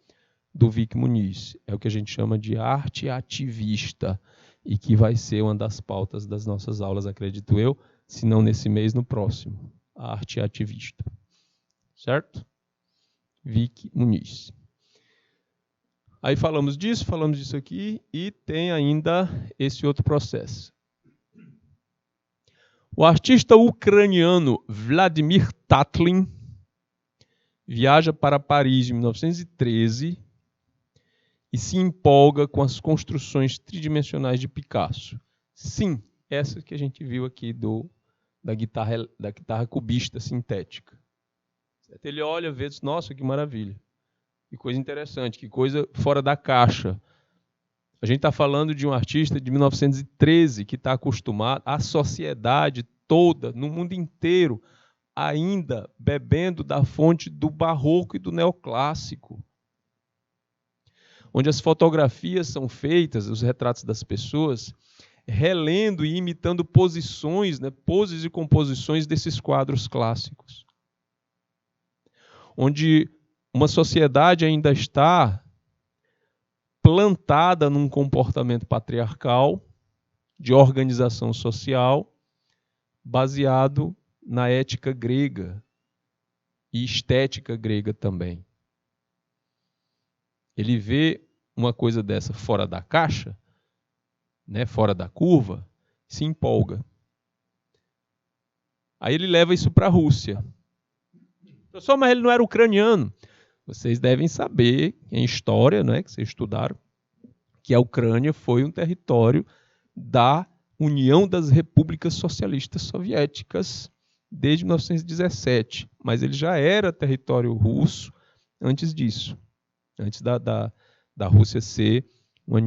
do Vic Muniz. É o que a gente chama de arte ativista e que vai ser uma das pautas das nossas aulas, acredito eu, se não nesse mês, no próximo. A arte ativista. Certo? Vic Muniz. Aí falamos disso aqui e tem ainda esse outro processo. O artista ucraniano Vladimir Tatlin viaja para Paris em 1913 e se empolga com as construções tridimensionais de Picasso. Sim, essa que a gente viu aqui da guitarra cubista sintética. Ele olha, vê, diz, nossa, que maravilha. Que coisa interessante, que coisa fora da caixa. A gente está falando de um artista de 1913 que está acostumado, a sociedade toda, no mundo inteiro, ainda bebendo da fonte do barroco e do neoclássico, onde as fotografias são feitas, os retratos das pessoas, relendo e imitando posições, né, poses e composições desses quadros clássicos. Onde uma sociedade ainda está plantada num comportamento patriarcal, de organização social, baseado na ética grega e estética grega também. Ele vê uma coisa dessa fora da caixa, né, fora da curva, se empolga. Aí ele leva isso para a Rússia. Professor, mas ele não era ucraniano. Vocês devem saber, em história, né, que vocês estudaram, que a Ucrânia foi um território da União das Repúblicas Socialistas Soviéticas desde 1917. Mas ele já era território russo antes disso. Antes da Rússia ser uma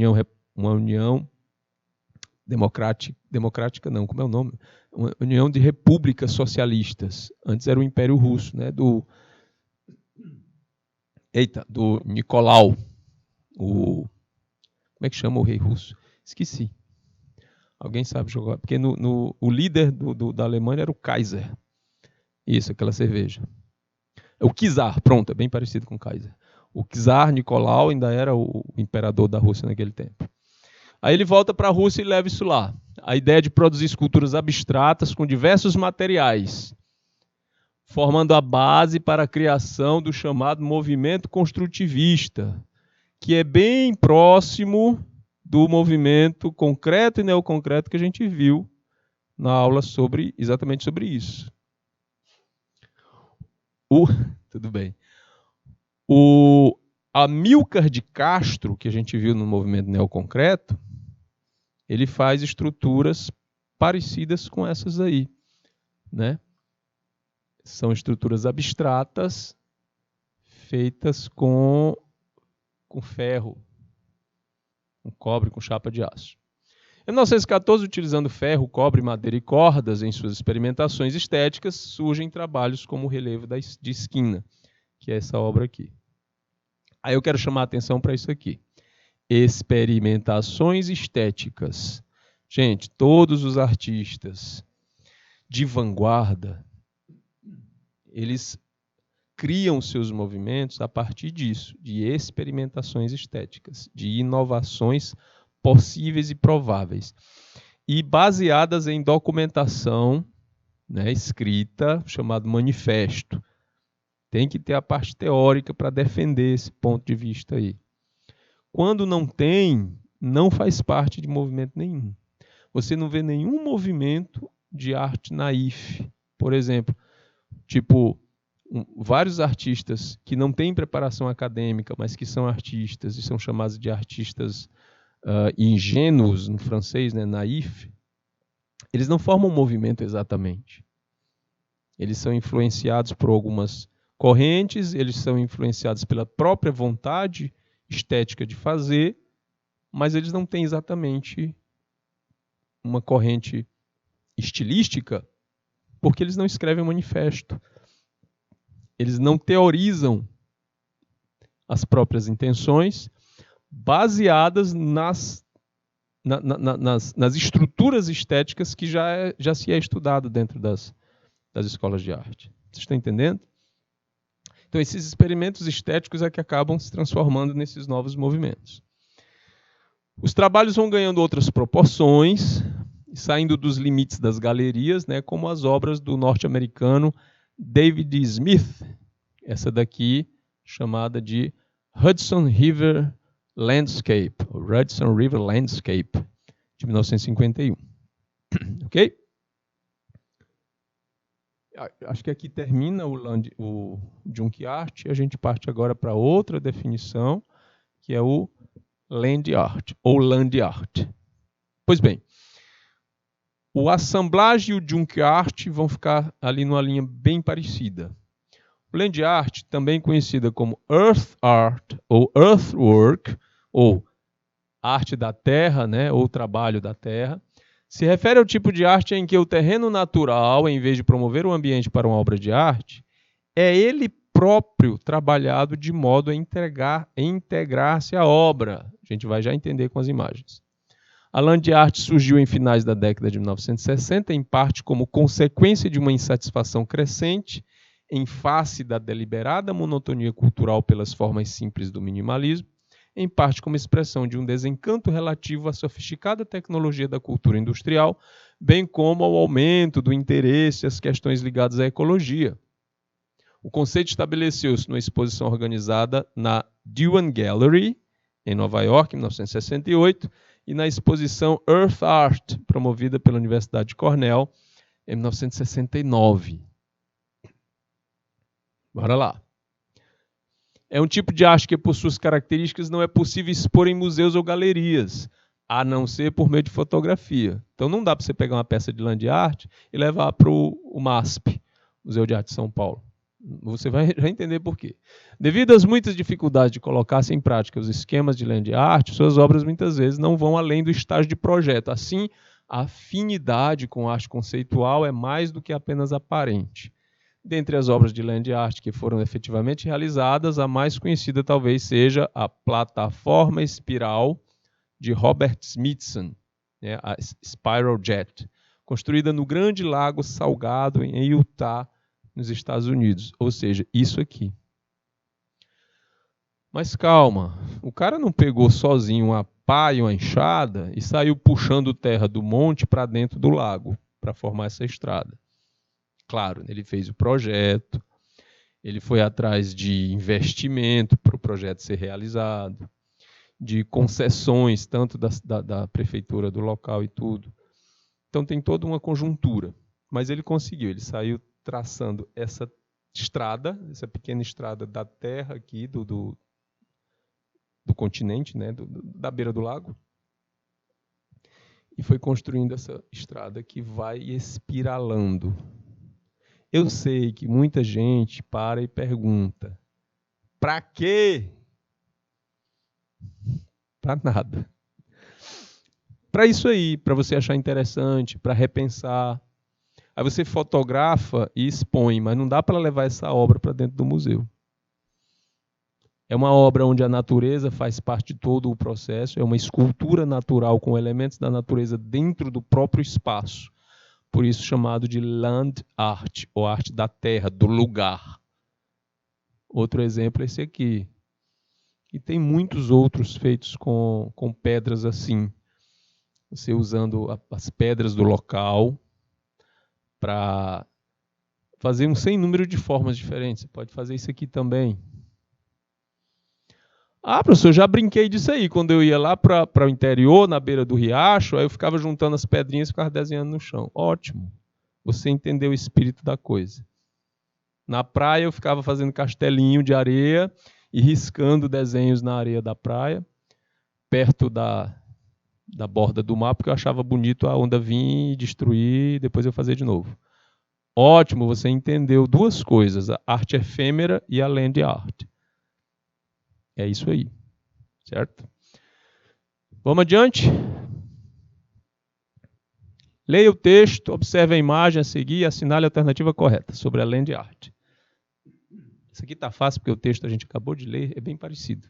união democrática não, como é o nome? Uma união de repúblicas socialistas. Antes era o Império Russo, né? do Nicolau. Como é que chama o rei russo? Esqueci. Alguém sabe jogar? Porque o líder da Alemanha era o Kaiser. Isso, aquela cerveja. O Czar, pronto, é bem parecido com o Kaiser. O Czar Nicolau ainda era o imperador da Rússia naquele tempo. Aí ele volta para a Rússia e leva isso lá. A ideia de produzir esculturas abstratas com diversos materiais, formando a base para a criação do chamado movimento construtivista, que é bem próximo do movimento concreto e neoconcreto que a gente viu na aula exatamente sobre isso. Tudo bem. O Amílcar de Castro, que a gente viu no movimento neoconcreto, ele faz estruturas parecidas com essas aí, né? São estruturas abstratas feitas com ferro, com cobre, com chapa de aço. Em 1914, utilizando ferro, cobre, madeira e cordas em suas experimentações estéticas, surgem trabalhos como o Relevo de Esquina, que é essa obra aqui. Aí eu quero chamar a atenção para isso aqui. Experimentações estéticas. Gente, todos os artistas de vanguarda, eles criam seus movimentos a partir disso, de experimentações estéticas, de inovações possíveis e prováveis, e baseadas em documentação, né, escrita, chamado manifesto. Tem que ter a parte teórica para defender esse ponto de vista aí. Quando não tem, não faz parte de movimento nenhum. Você não vê nenhum movimento de arte naif, por exemplo, tipo vários artistas que não têm preparação acadêmica, mas que são artistas e são chamados de artistas ingênuos, no francês, né, naif, eles não formam um movimento exatamente. Eles são influenciados por algumas correntes, eles são influenciados pela própria vontade estética de fazer, mas eles não têm exatamente uma corrente estilística, porque eles não escrevem um manifesto. Eles não teorizam as próprias intenções baseadas nas estruturas estéticas que já se é estudado dentro das escolas de arte. Vocês estão entendendo? Então, esses experimentos estéticos é que acabam se transformando nesses novos movimentos. Os trabalhos vão ganhando outras proporções, saindo dos limites das galerias, né, como as obras do norte-americano David Smith, essa daqui chamada de Hudson River Landscape, Hudson River Landscape, de 1951. Ok? Acho que aqui termina o Junkyard e a gente parte agora para outra definição, que é o Land Art, ou Land Art. Pois bem, o assemblage e o Junkyard vão ficar ali numa linha bem parecida. O Land Art, também conhecida como Earth Art, ou Earthwork, ou arte da terra, né, ou trabalho da terra, se refere ao tipo de arte em que o terreno natural, em vez de promover o ambiente para uma obra de arte, é ele próprio trabalhado de modo a integrar-se à obra. A gente vai já entender com as imagens. A Land Art surgiu em finais da década de 1960, em parte como consequência de uma insatisfação crescente em face da deliberada monotonia cultural pelas formas simples do minimalismo, em parte como expressão de um desencanto relativo à sofisticada tecnologia da cultura industrial, bem como ao aumento do interesse às questões ligadas à ecologia. O conceito estabeleceu-se numa exposição organizada na Dewey Gallery, em Nova York, em 1968, e na exposição Earth Art, promovida pela Universidade de Cornell, em 1969. Bora lá. É um tipo de arte que, por suas características, não é possível expor em museus ou galerias, a não ser por meio de fotografia. Então não dá para você pegar uma peça de land art e levar para o MASP, Museu de Arte de São Paulo. Você vai já entender por quê. Devido às muitas dificuldades de colocar-se em prática os esquemas de land art, suas obras muitas vezes não vão além do estágio de projeto. Assim, a afinidade com a arte conceitual é mais do que apenas aparente. Dentre as obras de land art que foram efetivamente realizadas, a mais conhecida talvez seja a Plataforma Espiral de Robert Smithson, né, a Spiral Jet, construída no Grande Lago Salgado, em Utah, nos Estados Unidos. Ou seja, isso aqui. Mas calma, o cara não pegou sozinho uma pá e uma enxada e saiu puxando terra do monte para dentro do lago para formar essa estrada. Claro, ele fez o projeto, ele foi atrás de investimento para o projeto ser realizado, de concessões, tanto da prefeitura do local e tudo. Então tem toda uma conjuntura. Mas ele conseguiu, ele saiu traçando essa estrada, essa pequena estrada da terra aqui, do continente, né, da beira do lago. e foi construindo essa estrada que vai espiralando. Eu sei que muita gente para e pergunta: para quê? Para nada. Para isso aí, para você achar interessante, para repensar. Aí você fotografa e expõe, mas não dá para levar essa obra para dentro do museu. É uma obra onde a natureza faz parte de todo o processo, é uma escultura natural com elementos da natureza dentro do próprio espaço. Por isso chamado de land art, ou arte da terra, do lugar. Outro exemplo é esse aqui. E tem muitos outros feitos com pedras assim. Você usando as pedras do local para fazer um sem número de formas diferentes. Você pode fazer isso aqui também. Ah, professor, já brinquei disso aí. Quando eu ia lá para o interior, na beira do riacho, aí eu ficava juntando as pedrinhas e ficava desenhando no chão. Ótimo. Você entendeu o espírito da coisa. Na praia eu ficava fazendo castelinho de areia e riscando desenhos na areia da praia, perto da borda do mar, porque eu achava bonito a onda vir e destruir e depois eu fazer de novo. Ótimo, você entendeu duas coisas, a arte efêmera e a land art. É isso aí, certo? Vamos adiante? Leia o texto, observe a imagem a seguir e assinale a alternativa correta sobre a land art. Isso aqui está fácil, porque o texto a gente acabou de ler, é bem parecido.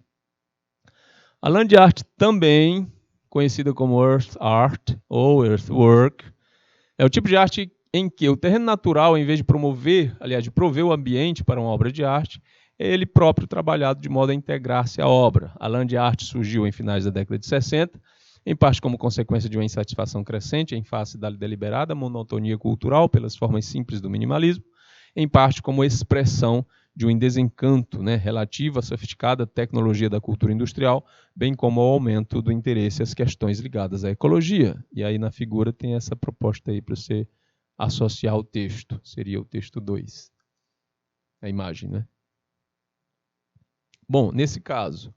A land art também, conhecida como earth art ou earthwork, é o tipo de arte em que o terreno natural, em vez de prover o ambiente para uma obra de arte, é ele próprio trabalhado de modo a integrar-se à obra. A land art surgiu em finais da década de 60, em parte como consequência de uma insatisfação crescente em face da deliberada monotonia cultural pelas formas simples do minimalismo, em parte como expressão de um desencanto relativo à sofisticada tecnologia da cultura industrial, bem como ao aumento do interesse às questões ligadas à ecologia. E aí na figura tem essa proposta aí para você associar o texto, seria o texto 2. A imagem, né? Bom, nesse caso,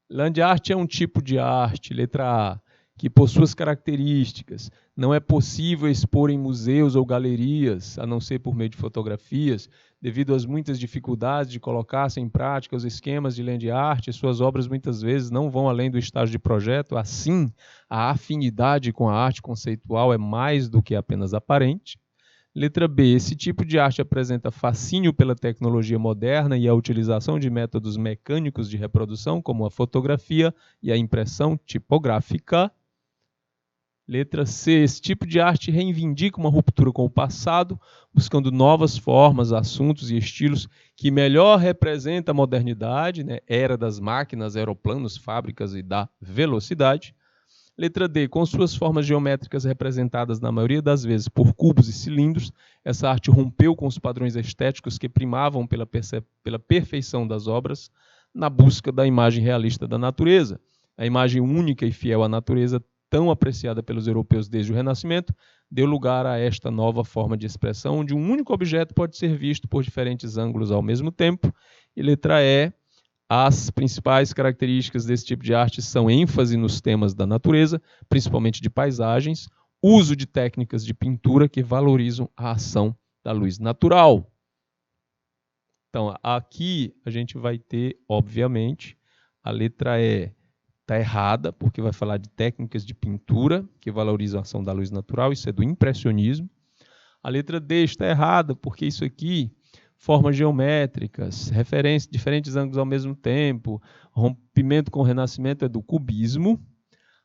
land art é um tipo de arte, letra A, que por suas características não é possível expor em museus ou galerias, a não ser por meio de fotografias, devido às muitas dificuldades de colocar-se em prática os esquemas de land art, e suas obras muitas vezes não vão além do estágio de projeto. Assim, a afinidade com a arte conceitual é mais do que apenas aparente. Letra B, esse tipo de arte apresenta fascínio pela tecnologia moderna e a utilização de métodos mecânicos de reprodução, como a fotografia e a impressão tipográfica. Letra C, esse tipo de arte reivindica uma ruptura com o passado, buscando novas formas, assuntos e estilos que melhor representam a modernidade, era das máquinas, aeroplanos, fábricas e da velocidade. Letra D, com suas formas geométricas representadas na maioria das vezes por cubos e cilindros, essa arte rompeu com os padrões estéticos que primavam pela perfeição das obras na busca da imagem realista da natureza. A imagem única e fiel à natureza, tão apreciada pelos europeus desde o Renascimento, deu lugar a esta nova forma de expressão, onde um único objeto pode ser visto por diferentes ângulos ao mesmo tempo. E letra E, as principais características desse tipo de arte são ênfase nos temas da natureza, principalmente de paisagens, uso de técnicas de pintura que valorizam a ação da luz natural. Então, aqui a gente vai ter, obviamente, a letra E está errada, porque vai falar de técnicas de pintura que valorizam a ação da luz natural, isso é do impressionismo. A letra D está errada, porque isso aqui, formas geométricas, referências, diferentes ângulos ao mesmo tempo, rompimento com o renascimento é do cubismo.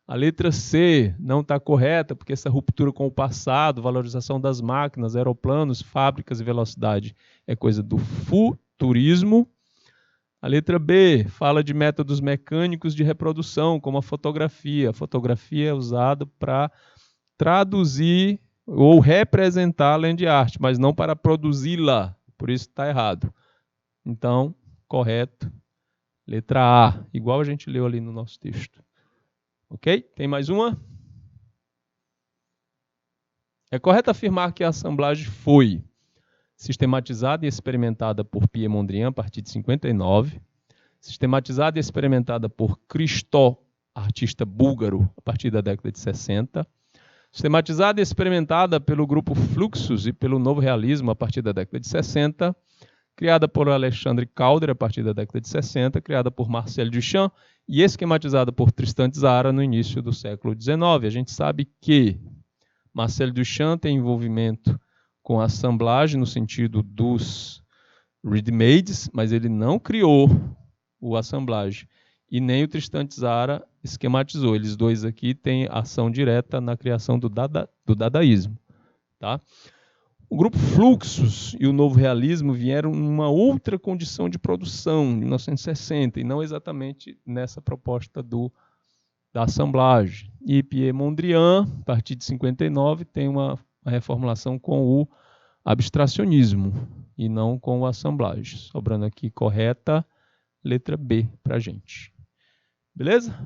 A letra C não está correta, porque essa ruptura com o passado, valorização das máquinas, aeroplanos, fábricas e velocidade é coisa do futurismo. A letra B fala de métodos mecânicos de reprodução, como a fotografia. A fotografia é usada para traduzir ou representar a land art, mas não para produzi-la. Por isso está errado. Então, correto. Letra A, igual a gente leu ali no nosso texto. Ok? Tem mais uma? É correto afirmar que a assemblagem foi sistematizada e experimentada por Pierre Mondrian a partir de 59, sistematizada e experimentada por Christophe artista búlgaro, a partir da década de 60. Sistematizada e experimentada pelo grupo Fluxus e pelo Novo Realismo, a partir da década de 60. Criada por Alexandre Calder, a partir da década de 60. Criada por Marcel Duchamp e esquematizada por Tristan Tzara no início do século XIX. A gente sabe que Marcel Duchamp tem envolvimento com a assemblagem no sentido dos ready-mades, mas ele não criou o assemblagem. E nem o Tristan Tzara esquematizou. Eles dois aqui têm ação direta na criação do dadaísmo. Tá? O grupo Fluxus e o Novo Realismo vieram numa outra condição de produção, em 1960, e não exatamente nessa proposta da assemblagem. E Pierre Mondrian, a partir de 59, tem uma reformulação com o abstracionismo e não com o assemblagem. Sobrando aqui correta, letra B para a gente. Beleza?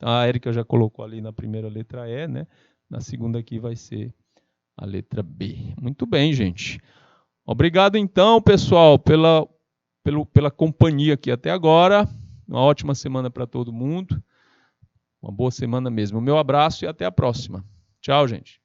A Érica já colocou ali na primeira letra E, né? Na segunda aqui vai ser a letra B. Muito bem, gente. Obrigado, então, pessoal, pela companhia aqui até agora. Uma ótima semana para todo mundo. Uma boa semana mesmo. O meu abraço e até a próxima. Tchau, gente.